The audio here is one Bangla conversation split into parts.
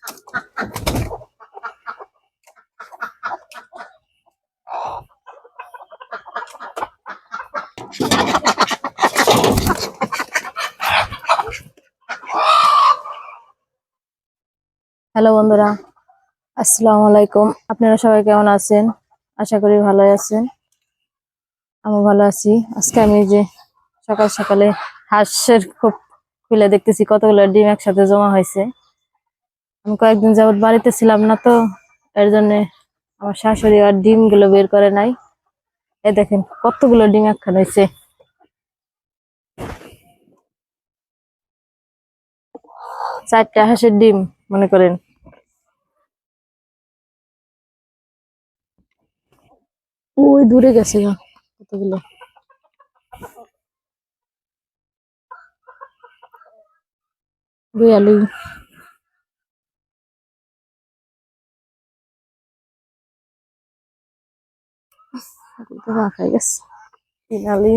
হ্যালো বন্ধুরা, আসসালামু আলাইকুম। আপনারা সবাই কেমন আছেন? আশা করি ভালোই আছেন। আমি ভালো আছি। আজকে আমি যে সকাল সকালে হাঁসের খুব খুলে দেখতেছি কতগুলো ডিম একসাথে জমা হয়েছে। আমি কয়েকদিন যাবত বাড়িতে ছিলাম না, তো এর জন্য আমার শাশুড়ি আর ডিম গুলো বের করে নাই। এই দেখেন কতগুলো ডিম একখানে হয়েছে। 4টা হাঁসের ডিম মনে করেন। ওই দূরে গেছে না কতগুলো। দুই আলু খাই গেছে, 3 আলু।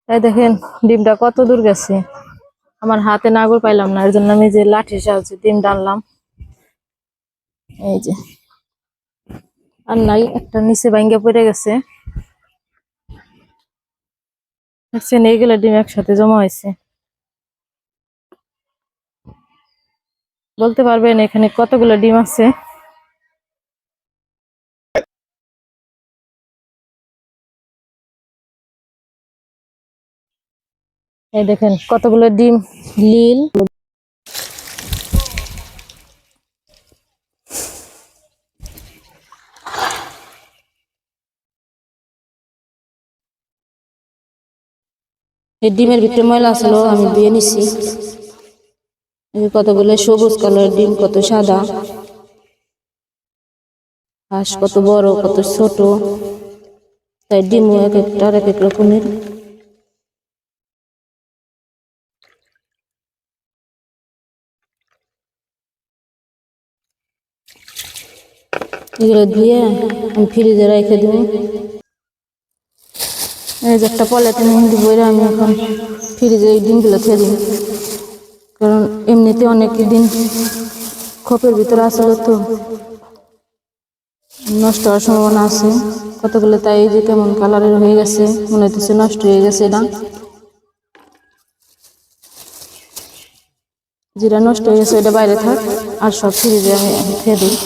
এই দেখেন ডিমটা কত দূর গেছে। আমার হাতে নাগর পাইলাম না, এর জন্য আমি যে লাঠির সাহায্যে ডিম টানলাম। এই যে আর নাই, একটা নিচে ভাঙ্গা পড়ে গেছে। দেখছেন এইগুলা ডিম একসাথে জমা হয়েছে। বলতে পারবেন এখানে কতগুলো ডিম আছে? এই দেখেন কতগুলো ডিম লীল। এই ডিমের ভিতরে ময়লা ছিল, আমি ধুয়ে নিছি। কতগুলো সবুজ কালার ডিম, কত সাদা। হাঁস কত বড় কত ছোট, তাই ডিমও এক একটা এক এক রকমের। এগুলো ধুয়ে আমি ফ্রিজে রেখে দিব। এই যে একটা পলিথিন হিন্দি বইরে আমি এখন ফ্রিজে এই ডিমগুলো খেয়ে দিই, কারণ এমনিতে অনেক দিন খোপের ভিতরে আসলে তো নষ্ট হওয়ার সম্ভাবনা আছে কতগুলো। তাই এই যে কেমন কালারের হয়ে গেছে, মনে হইতেছে নষ্ট হয়ে গেছে। এটা যেটা নষ্ট হয়ে গেছে এটা বাইরে থাক, আর সব ফ্রিজে আমি খেয়ে দিই।